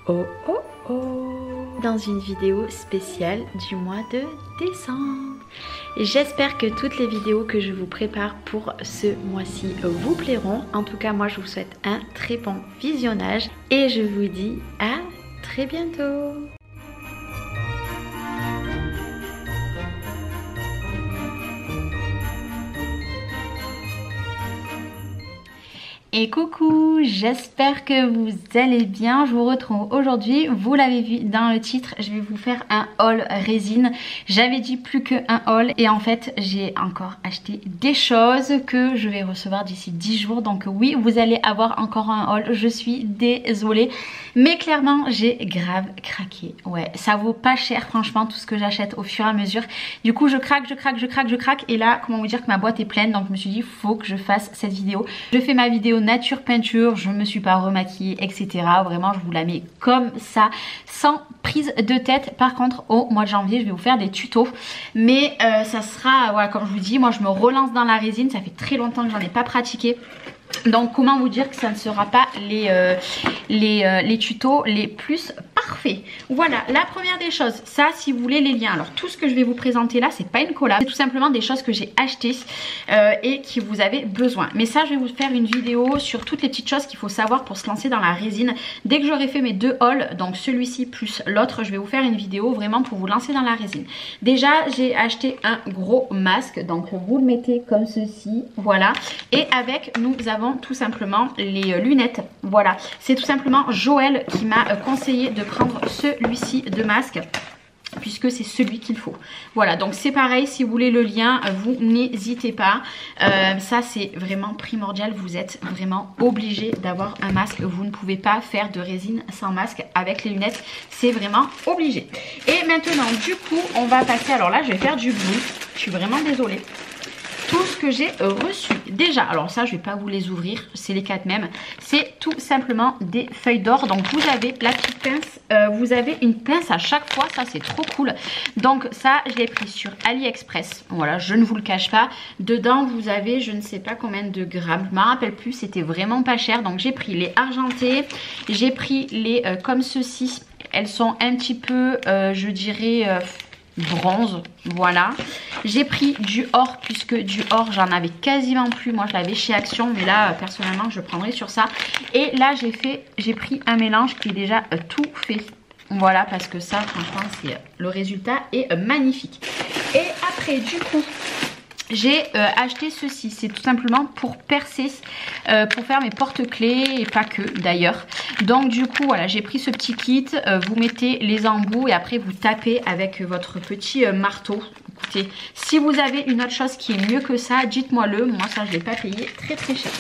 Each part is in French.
Oh oh oh, dans une vidéo spéciale du mois de décembre. J'espère que toutes les vidéos que je vous prépare pour ce mois-ci vous plairont. En tout cas, moi je vous souhaite un très bon visionnage et je vous dis à très bientôt. Et coucou, j'espère que vous allez bien. Je vous retrouve aujourd'hui, vous l'avez vu dans le titre, je vais vous faire un haul résine. J'avais dit plus qu'un haul et en fait j'ai encore acheté des choses que je vais recevoir d'ici 10 jours. Donc oui, vous allez avoir encore un haul, je suis désolée. Mais clairement j'ai grave craqué. Ouais, ça vaut pas cher franchement tout ce que j'achète au fur et à mesure. Du coup je craque et là comment vous dire que ma boîte est pleine. Donc je me suis dit faut que je fasse cette vidéo. Je fais ma vidéo nature peinture, je me suis pas remaquillée etc. Vraiment je vous la mets comme ça sans prise de tête. Par contre au mois de janvier je vais vous faire des tutos, mais ça sera voilà, comme je vous dis, moi je me relance dans la résine, ça fait très longtemps que j'en ai pas pratiqué. Donc comment vous dire que ça ne sera pas les tutos les plus parfaits. Voilà, la première des choses, ça si vous voulez les liens. Alors tout ce que je vais vous présenter là, c'est pas une collab, c'est tout simplement des choses que j'ai achetées et qui vous avez besoin. Mais ça je vais vous faire une vidéo sur toutes les petites choses qu'il faut savoir pour se lancer dans la résine. Dès que j'aurai fait mes deux hauls, donc celui-ci plus l'autre, je vais vous faire une vidéo vraiment pour vous lancer dans la résine. Déjà j'ai acheté un gros masque, donc vous le mettez comme ceci, voilà. Et avec nous avons tout simplement les lunettes. Voilà, c'est tout simplement Joël qui m'a conseillé de prendre celui-ci de masque puisque c'est celui qu'il faut. Voilà, donc c'est pareil, si vous voulez le lien, vous n'hésitez pas. Ça c'est vraiment primordial, vous êtes vraiment obligé d'avoir un masque. Vous ne pouvez pas faire de résine sans masque avec les lunettes, c'est vraiment obligé. Et maintenant du coup on va passer, alors là je vais faire du bleu, je suis vraiment désolée. Tout ce que j'ai reçu déjà, alors ça je vais pas vous les ouvrir, c'est les 4 mêmes, c'est tout simplement des feuilles d'or. Donc vous avez la petite pince, vous avez une pince à chaque fois, ça c'est trop cool. Donc ça je l'ai pris sur AliExpress, voilà, je ne vous le cache pas. Dedans vous avez je ne sais pas combien de grammes, je ne me rappelle plus, c'était vraiment pas cher. Donc j'ai pris les argentés, j'ai pris les comme ceci, elles sont un petit peu je dirais bronze, voilà. J'ai pris du or puisque du or j'en avais quasiment plus, moi je l'avais chez Action, mais là personnellement je prendrai sur ça. Et là j'ai pris un mélange qui est déjà tout fait, voilà, parce que ça franchement c'est le résultat est magnifique. Et après du coup j'ai acheté ceci, c'est tout simplement pour percer, pour faire mes porte-clés et pas que d'ailleurs. Donc du coup voilà, j'ai pris ce petit kit, vous mettez les embouts et après vous tapez avec votre petit marteau. Écoutez, si vous avez une autre chose qui est mieux que ça, dites-moi le, moi ça je l'ai pas payé très très cher.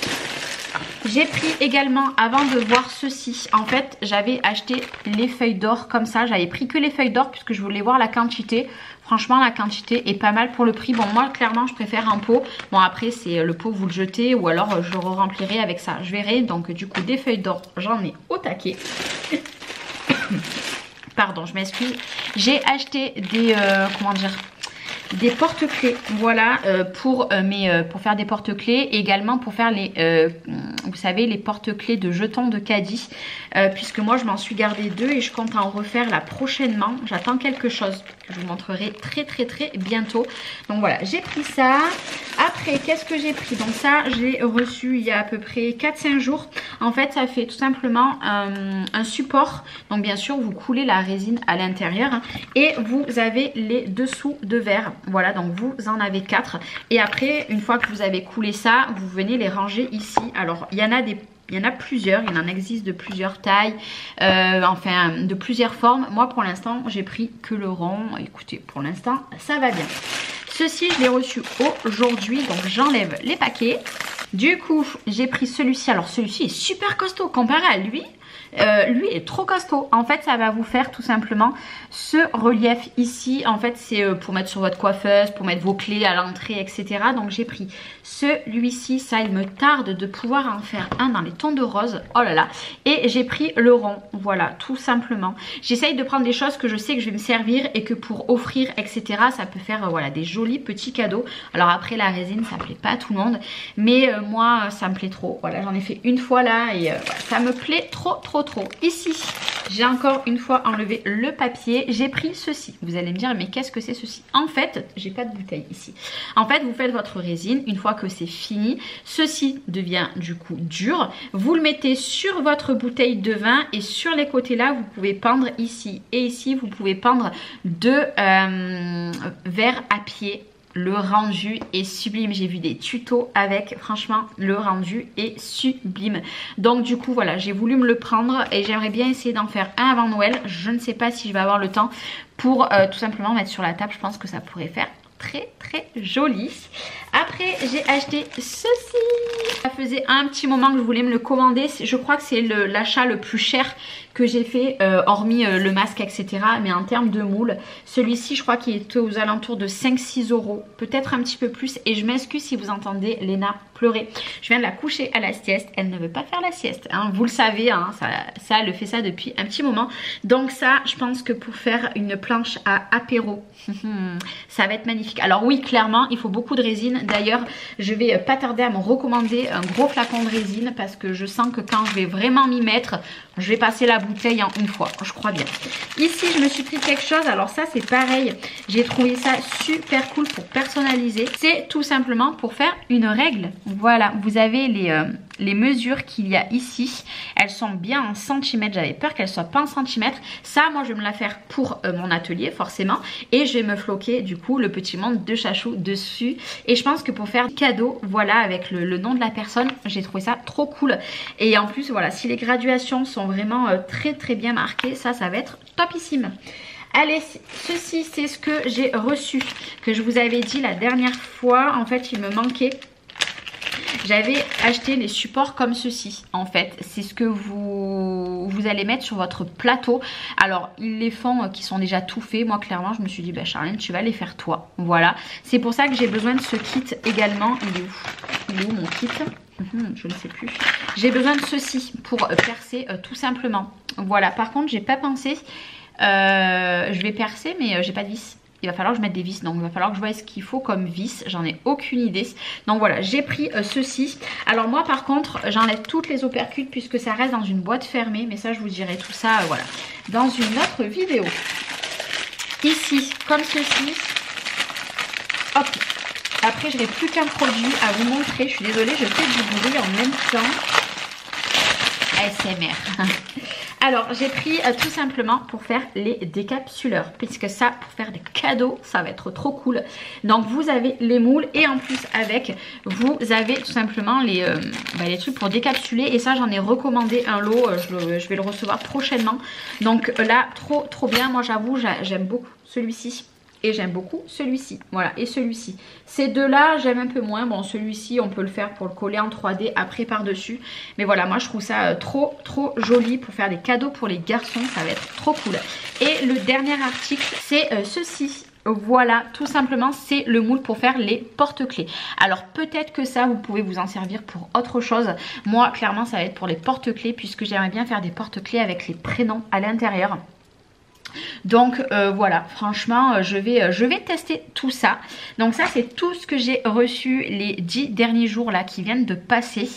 J'ai pris également, avant de voir ceci, en fait j'avais acheté les feuilles d'or comme ça, j'avais pris que les feuilles d'or puisque je voulais voir la quantité. Franchement la quantité est pas mal pour le prix. Bon moi clairement je préfère un pot. Bon après c'est le pot vous le jetez ou alors je le remplirai avec ça. Je verrai. Donc du coup des feuilles d'or j'en ai au taquet. Pardon je m'excuse. J'ai acheté des comment dire, des porte-clés, voilà, pour faire des porte-clés et également pour faire les vous savez les porte-clés de jetons de caddie, puisque moi je m'en suis gardé 2 et je compte en refaire là prochainement. J'attends quelque chose que je vous montrerai très bientôt. Donc voilà, j'ai pris ça. Après qu'est-ce que j'ai pris? Donc ça j'ai reçu il y a à peu près 4-5 jours. En fait ça fait tout simplement un support. Donc bien sûr vous coulez la résine à l'intérieur, hein, et vous avez les dessous de verre. Voilà, donc vous en avez 4. Et après, une fois que vous avez coulé ça, vous venez les ranger ici. Alors, il y en a plusieurs, il en existe de plusieurs tailles, enfin de plusieurs formes. Moi, pour l'instant, j'ai pris que le rond. Écoutez, pour l'instant, ça va bien. Ceci, je l'ai reçu aujourd'hui, donc j'enlève les paquets. Du coup, j'ai pris celui-ci. Alors, celui-ci est super costaud comparé à lui. Lui est trop costaud. En fait ça va vous faire tout simplement ce relief ici. En fait c'est pour mettre sur votre coiffeuse, pour mettre vos clés à l'entrée etc. Donc j'ai pris celui-ci, ça il me tarde de pouvoir en faire un dans les tons de rose. Oh là là. Et j'ai pris le rond, voilà, tout simplement. J'essaye de prendre des choses que je sais que je vais me servir et que pour offrir etc. ça peut faire voilà des jolis petits cadeaux. Alors après la résine ça plaît pas à tout le monde, mais moi ça me plaît trop. Voilà, j'en ai fait une fois là et ça me plaît trop. Ici J'ai encore une fois enlevé le papier. J'ai pris ceci. Vous allez me dire, mais qu'est-ce que c'est ceci? En fait, j'ai pas de bouteille ici. En fait, vous faites votre résine. Une fois que c'est fini, ceci devient du coup dur. Vous le mettez sur votre bouteille de vin et sur les côtés là, vous pouvez peindre ici et ici, vous pouvez peindre deux verres à pied. Le rendu est sublime, j'ai vu des tutos avec, franchement le rendu est sublime. Donc du coup voilà, j'ai voulu me le prendre et j'aimerais bien essayer d'en faire un avant Noël. Je ne sais pas si je vais avoir le temps pour tout simplement mettre sur la table. Je pense que ça pourrait faire très joli. Après j'ai acheté ceci. Ça faisait un petit moment que je voulais me le commander. Je crois que c'est l'achat le plus cher que j'ai fait, hormis le masque etc. Mais en termes de moule, celui-ci je crois qu'il est aux alentours de 5-6 €, peut-être un petit peu plus. Et je m'excuse si vous entendez Léna pleurer. Je viens de la coucher à la sieste, elle ne veut pas faire la sieste, hein. Vous le savez, hein, ça elle fait ça depuis un petit moment. Donc ça, je pense que pour faire une planche à apéro, ça va être magnifique. Alors oui, clairement, il faut beaucoup de résine. D'ailleurs, je vais pas tarder à me recommander un gros flacon de résine parce que je sens que quand je vais vraiment m'y mettre, je vais passer la bouteille en une fois, je crois bien. Ici, je me suis pris quelque chose. Alors ça, c'est pareil. J'ai trouvé ça super cool pour personnaliser. C'est tout simplement pour faire une règle. Voilà, vous avez les mesures qu'il y a ici. Elles sont bien en centimètres. J'avais peur qu'elles soient pas en centimètres. Ça, moi, je vais me la faire pour mon atelier, forcément. Et je vais me floquer, du coup, le petit monde de chachou dessus. Et je pense que pour faire cadeau, voilà, avec le nom de la personne, j'ai trouvé ça trop cool. Et en plus, voilà, si les graduations sont vraiment très bien marquées, ça va être topissime. Allez, ceci c'est ce que j'ai reçu, que je vous avais dit la dernière fois. En fait, il me manquait. J'avais acheté les supports comme ceci. En fait, c'est ce que vous allez mettre sur votre plateau. Alors, ils les font qui sont déjà tout faits. Moi, clairement, je me suis dit, bah Charline, tu vas les faire toi. Voilà. C'est pour ça que j'ai besoin de ce kit également. Il est où? Il est où mon kit? Je ne sais plus. J'ai besoin de ceci pour percer tout simplement. Voilà. Par contre, j'ai pas pensé. Je vais percer, mais j'ai pas de vis. Il va falloir que je mette des vis, donc il va falloir que je voie ce qu'il faut comme vis. J'en ai aucune idée. Donc voilà, j'ai pris ceci. Alors moi par contre, j'enlève toutes les opercutes puisque ça reste dans une boîte fermée. Mais ça, je vous dirai tout ça, voilà, dans une autre vidéo. Ici, comme ceci. Hop. Après, je n'ai plus qu'un produit à vous montrer. Je suis désolée, je fais du bruit en même temps. ASMR. Alors, j'ai pris tout simplement pour faire les décapsuleurs. Puisque ça, pour faire des cadeaux, ça va être trop cool. Donc, vous avez les moules. Et en plus, avec, vous avez tout simplement les trucs pour décapsuler. Et ça, j'en ai recommandé un lot. Je vais le recevoir prochainement. Donc là, trop bien. Moi, j'avoue, j'aime beaucoup celui-ci. Et j'aime beaucoup celui-ci, voilà, et celui-ci. Ces deux-là, j'aime un peu moins. Bon, celui-ci, on peut le faire pour le coller en 3D après par-dessus. Mais voilà, moi, je trouve ça trop joli pour faire des cadeaux pour les garçons. Ça va être trop cool. Et le dernier article, c'est ceci. Voilà, tout simplement, c'est le moule pour faire les porte-clés. Alors, peut-être que ça, vous pouvez vous en servir pour autre chose. Moi, clairement, ça va être pour les porte-clés puisque j'aimerais bien faire des porte-clés avec les prénoms à l'intérieur. Donc voilà, franchement je vais tester tout ça. Donc ça, c'est tout ce que j'ai reçu les 10 derniers jours là qui viennent de passer.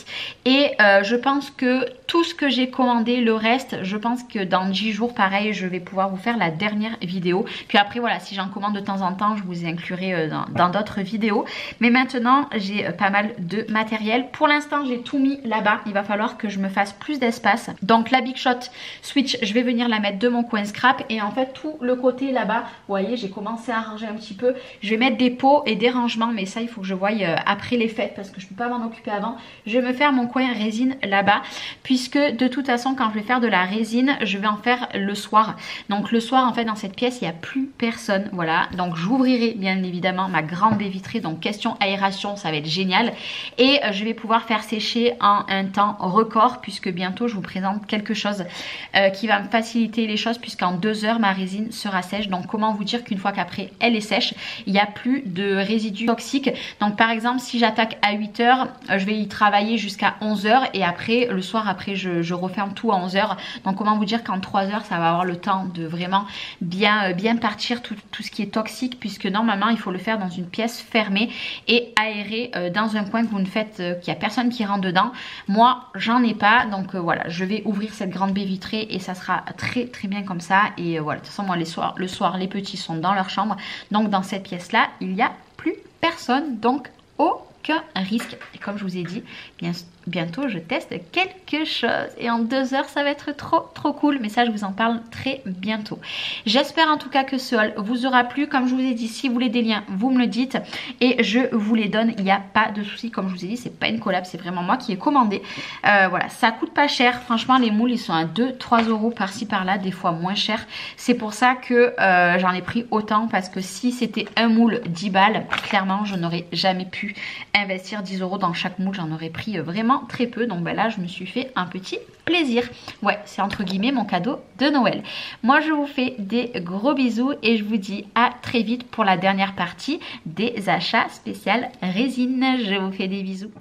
Et je pense que tout ce que j'ai commandé, le reste, je pense que dans 10 jours pareil, je vais pouvoir vous faire la dernière vidéo. Puis après voilà, si j'en commande de temps en temps, je vous inclurai dans d'autres vidéos. Mais maintenant j'ai pas mal de matériel. Pour l'instant, j'ai tout mis là-bas. Il va falloir que je me fasse plus d'espace. Donc la Big Shot Switch, je vais venir la mettre de mon coin scrap. Et en fait, tout le côté là-bas, vous voyez, j'ai commencé à ranger un petit peu. Je vais mettre des pots et des rangements, mais ça, il faut que je voie après les fêtes parce que je ne peux pas m'en occuper avant. Je vais me faire mon coin résine là-bas, puisque de toute façon, quand je vais faire de la résine, je vais en faire le soir. Donc le soir, en fait, dans cette pièce, il n'y a plus personne. Voilà, donc j'ouvrirai bien évidemment ma grande baie vitrée. Donc question aération, ça va être génial. Et je vais pouvoir faire sécher en un temps record, puisque bientôt, je vous présente quelque chose qui va me faciliter les choses, puisqu'en 2 heures, ma résine sera sèche. Donc comment vous dire qu'une fois qu'après elle est sèche, il n'y a plus de résidus toxiques. Donc par exemple, si j'attaque à 8 heures, je vais y travailler jusqu'à 11 heures et après le soir après après je referme tout à 11h. Donc comment vous dire qu'en 3 heures ça va avoir le temps de vraiment bien partir tout ce qui est toxique, puisque normalement il faut le faire dans une pièce fermée et aérée, dans un coin que vous ne faites, qu'il n'y a personne qui rentre dedans. Moi j'en ai pas, donc voilà, je vais ouvrir cette grande baie vitrée et ça sera très bien comme ça. Et voilà, de toute façon moi le soir les petits sont dans leur chambre, donc dans cette pièce là il n'y a plus personne, donc aucun risque. Et comme je vous ai dit, bientôt je teste quelque chose et en 2 heures ça va être trop cool, mais ça je vous en parle très bientôt. J'espère en tout cas que ce haul vous aura plu. Comme je vous ai dit, si vous voulez des liens vous me le dites et je vous les donne, il n'y a pas de souci. Comme je vous ai dit, c'est pas une collab, c'est vraiment moi qui ai commandé. Voilà, ça coûte pas cher, franchement les moules ils sont à 2-3 euros par-ci par-là, des fois moins cher. C'est pour ça que j'en ai pris autant, parce que si c'était un moule 10 balles, clairement je n'aurais jamais pu investir 10 euros dans chaque moule, j'en aurais pris vraiment très peu. Donc ben là je me suis fait un petit plaisir. Ouais, c'est entre guillemets mon cadeau de Noël. Moi je vous fais des gros bisous et je vous dis à très vite pour la dernière partie des achats spécial résine. Je vous fais des bisous.